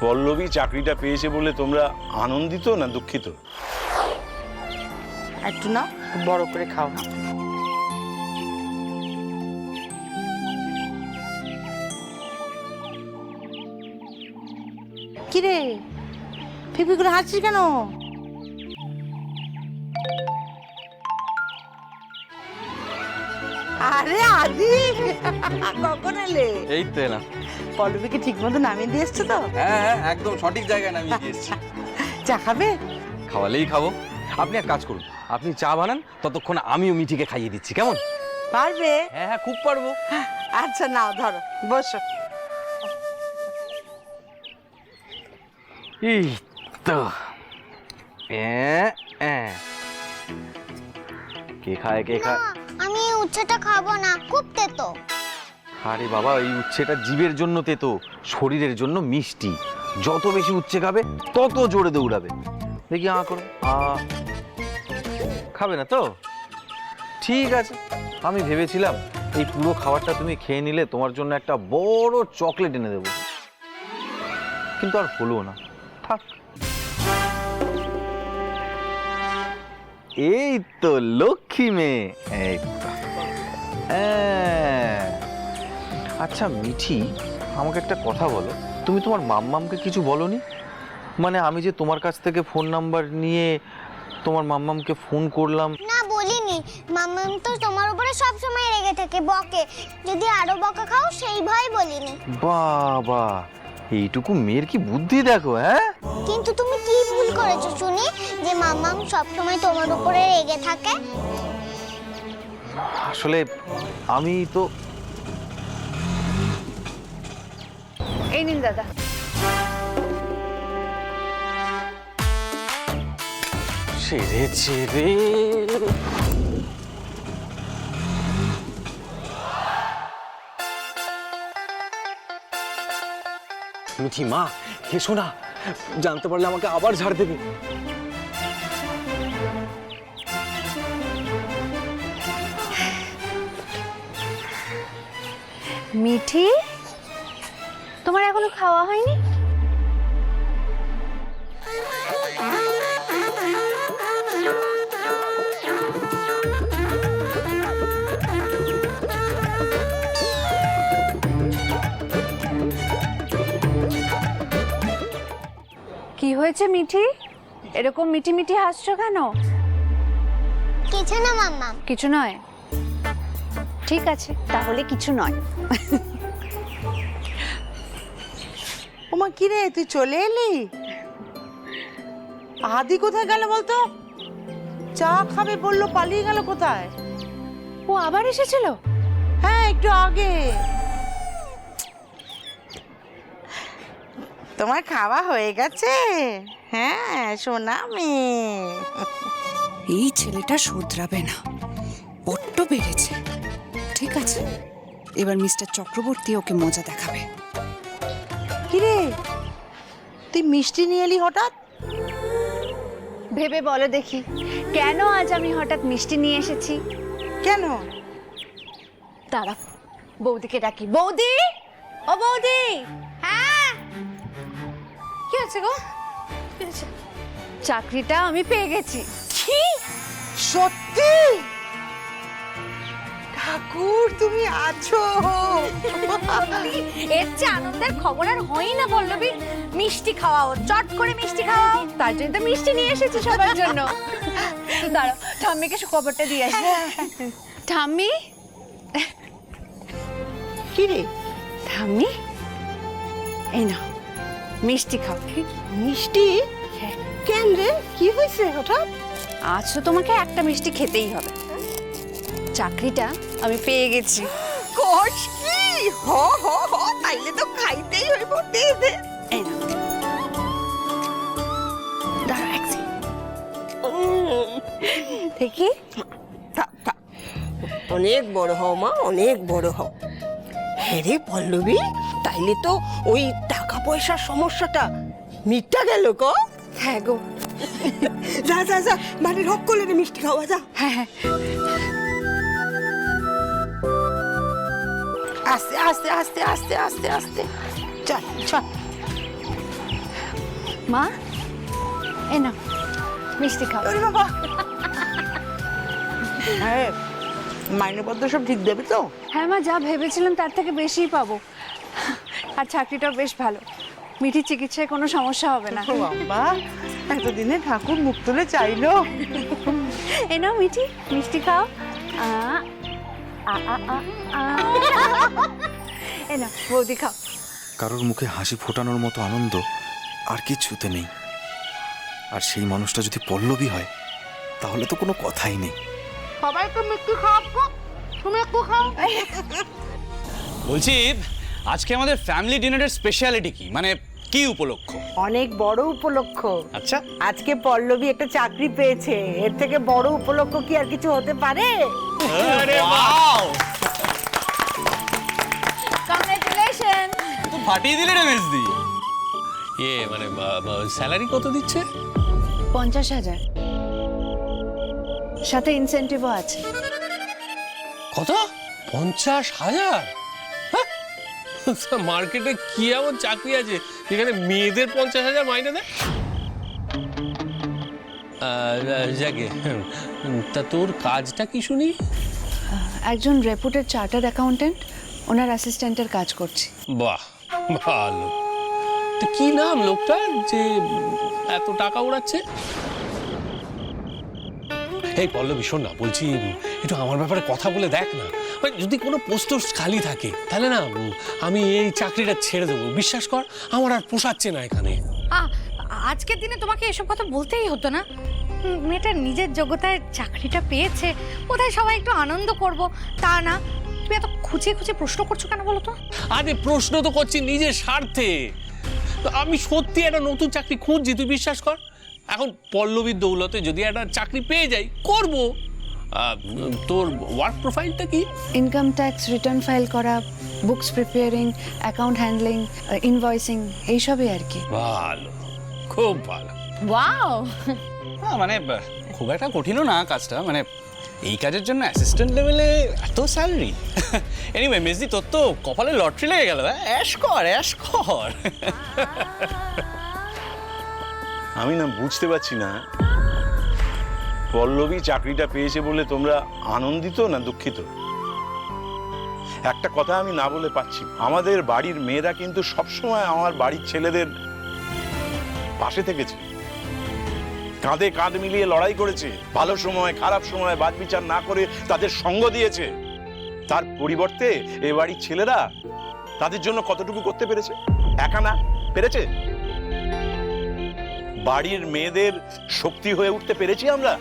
পল্লবী চাকরিটা পেয়েছে বলে তোমরা আনন্দিত না দুঃখিত? একটু না, বড় করে খাও না। কিরে ফিফি করে হাসছিস কেন? আরে আদি কখন এলে? এই তো এলাম। পল্লবীকে ঠিক মতো নামিয়ে দিয়ে এসছো তো? হ্যাঁ, একদম সঠিক জায়গায় নামিয়ে দিয়েছি। চা খাবে? খাওয়ালেই খাবো। আপনি এক কাজ করুন, আপনি চা বানান, ততক্ষণ আমিও মিঠিকে খাইয়ে দিচ্ছি, কেমন? পারবে? হ্যাঁ, খুব পারবো। আচ্ছা নাও ধরো, বসো। এই তো কে খায় কে খায়? আমি এই উচ্ছেটা খাবো না, খুব তেতো। আরে বাবা, এই উচ্ছেটা জীবের জন্য তেতো, শরীরের জন্য মিষ্টি। যত বেশি উচ্ছে খাবে তত জোরে দৌড়াবে। দেখি করো। খাবে না তো? ঠিক আছে, আমি ভেবেছিলাম এই পুরো খাবারটা তুমি খেয়ে নিলে তোমার জন্য একটা বড় চকলেট এনে দেবো, কিন্তু আর হলো না। থাক। এই তো লক্ষ্মী মেয়ে। এই তো। আচ্ছা মিঠি, আমাকে একটা কথা বলো, তুমি তোমার মাম্মামকে কিছু বলোনি? মানে আমি যে তোমার কাছ থেকে ফোন নাম্বার নিয়ে তোমার মাম্মামকে ফোন করলাম। না বলিনি, মাম্মাম তো তোমার উপরে সব সময় রেগে থাকে, বকে। যদি আরো বকা খাও সেই ভয় বলিনি। বাবা, এইটুকু মেয়ের কি বুদ্ধি দেখো। হ্যাঁ, কিন্তু তুমি কি ভুল করেছো শুনি যে মাম্মাম সব সময় তোমার উপরে রেগে থাকে? আসলে আমি তো এই নিন দাদা। সেরেছে রে। মিঠি মা, এসো না, জানতে পারলে আমাকে আবার ঝাড় দেবে। মিঠি, তোমার এখনো খাওয়া হয়নি? কি হয়েছে মিঠি? এরকম মিঠি মিঠি হাসছো কেন? কিছু না মাম্মাম। কিছু নয়? ঠিক আছে, তাহলে কিছু নয়। ওমা কিরে, তুই চলে এলি? আদি কোথায় গেল বলতো? চা খাবে বললো, পালিয়ে গেল কোথায়? ও আবার এসেছিল? হ্যাঁ, একটু আগে। তোমার খাওয়া হয়ে গেছে? হ্যাঁ সোনা মেয়ে। এই ছেলেটা শুধরাবে না, বড্ড বেড়েছে। ঠিক আছে, এবার মিস্টার চক্রবর্তী ওকে মজা দেখাবে। কিরে, তুই মিষ্টি নিয়ে এলি হঠাৎ? ভেবে বলো দেখি, কেন আজ আমি হঠাৎ মিষ্টি নিয়ে এসেছি? কেন? দাঁড়া, বৌদিকে ডাকি। বৌদি, ও বৌদি। হ্যাঁ, কি হচ্ছে গো? কি হচ্ছে? চাকরিটা আমি পেয়ে গেছি। কি? সত্যি? ঠাকুর তুমি আছো? এর চেয়ে আনন্দের খবর আর হয়ই না পল্লবী। মিষ্টি খাওয়াও, চট করে মিষ্টি খাওয়াও। তার জন্য তো মিষ্টি নিয়ে এসেছি সবার জন্য। দাঁড়াও, ঠাম্মিকে খবরটা দিয়ে আসি। ঠাম্মি, কি রে? ঠাম্মি, এই না মিষ্টি খাও। মিষ্টি? কেন রে, কি হয়েছে হঠাৎ? আজ তো তোমাকে একটা মিষ্টি খেতেই হবে। চাকরিটা আমি পেয়ে গেছি। কোষ কি? হ হ হ, তাইলে তো খাইতেই হইব। দে দে। এই না, দাঁড়া এক সেকেন্ড। দেখি। অনেক বড় হও মা, অনেক বড় হও। হ্যাঁ রে পল্লবী, তাইলে তো ওই টাকা পয়সার সমস্যাটা মিটটা গেল ক? হ্যাঁ গো। যা যা যা, বাড়ির হক করলে মিষ্টি খাওয়া যা। হ্যাঁ হ্যাঁ, আস্তে আস্তে আস্তে আস্তে আস্তে আস্তে, চল চল। মা এ না মিষ্টি খাও। ওরে বাবা, হ্যাঁ মাইনেপত্র সব ঠিক দেবে তো? হ্যাঁ মা, যা ভেবেছিলাম তার থেকে বেশিই পাবো। আর চাকরিটাও বেশ ভালো, মিঠির চিকিৎসায় কোনো সমস্যা হবে না। ও বাবা, এতদিনে ঠাকুর মুখ তুলে চাইলো। এ নাও মিঠি, মিষ্টি খাও। এ না বৌদি খাও। কারোর মুখে হাসি ফোটানোর মতো আনন্দ আর কিছুতে নেই। আর সেই মানুষটা যদি পল্লবী হয় তাহলে তো কোনো কথাই নেই। সবাই তো মিষ্টি খাওয়াবো, তুমি একটু খাও। বলছি আজকে আমাদের ফ্যামিলি ডিনারের স্পেশালিটি কি, মানে কি উপলক্ষ? অনেক বড় উপলক্ষ। আচ্ছা, আজকে পল্লবী একটা চাকরি পেয়েছে, এর থেকে বড় উপলক্ষ কি আর কিছু হতে পারে? আরে ওয়াও, কংগ্রেচুলেশন। তো ফাটিয়ে দিলে রে মেজদি। মানে স্যালারি কত দিচ্ছে? 50,000, সাথে ইনসেনটিভও আছে। কত? 50,000? মার্কেটে কি এমন চাকরি আছে যেখানে মেয়েদের 50,000 মাইনে দেয়? যাকে তা তোর কাজটা কি শুনি? একজন রেপুটেড চার্টার্ড অ্যাকাউন্টেন্ট, ওনার অ্যাসিস্ট্যান্টের কাজ করছি। বাহ, ভালো। তো কি নাম লোকটা যে এত টাকা উড়াচ্ছে? এই পল্লবী শোন না, বলছি একটু আমার ব্যাপারে কথা বলে দেখ না। মানে যদি কোনো পোস্ট খালি থাকে তাহলে না আমি এই চাকরিটা ছেড়ে দেবো। বিশ্বাস কর, আমার আর পোষাচ্ছে না এখানে। আজকের দিনে তোমাকে এসব কথা বলতেই হতো না। মেয়েটা নিজের যোগ্যতায় চাকরিটা পেয়েছে, কোথায় সবাই একটু আনন্দ করব, তা না। তুমি এত খুঁচিয়ে খুঁচিয়ে প্রশ্ন করছো কেন বলো তো? আরে প্রশ্ন তো করছি নিজের স্বার্থে। তো আমি সত্যি একটা নতুন চাকরি খুঁজছি, তুই বিশ্বাস কর। এখন পল্লবীর দৌলতে যদি একটা চাকরি পেয়ে যাই করব। তোর ওয়ার্ক প্রোফাইলটা কি? ইনকাম ট্যাক্স রিটার্ন ফাইল করা, books preparing, account handling, invoicing, এইসবই আর কি। ভালো, খুব ভালো। ওয়াও, মানে খুব একটা কঠিনও না কাজটা, মানে এই কাজের জন্য অ্যাসিস্ট্যান্ট লেভেলে এত স্যালারি। এনিওয়ে মেজদি, তোর তো কপালে লটারি লেগে গেল। অ্যাশ কর, অ্যাশ কর। আমি না বুঝতে পারছি না, পল্লবী চাকরিটা পেয়েছে বলে তোমরা আনন্দিত না দুঃখিত? একটা কথা আমি না বলে পাচ্ছি, আমাদের বাড়ির মেয়েরা কিন্তু সবসময় আমার বাড়ির ছেলেদের পাশে থেকেছে, কাঁধে কাঁধ মিলিয়ে লড়াই করেছে, ভালো সময় খারাপ সময় বাছবিচার না করে তাদের সঙ্গ দিয়েছে। তার পরিবর্তে এ বাড়ির ছেলেরা তাদের জন্য কতটুকু করতে পেরেছে? একা না পেরেছে? বাড়ির মেয়েদের শক্তি হয়ে উঠতে পেরেছি আমরা?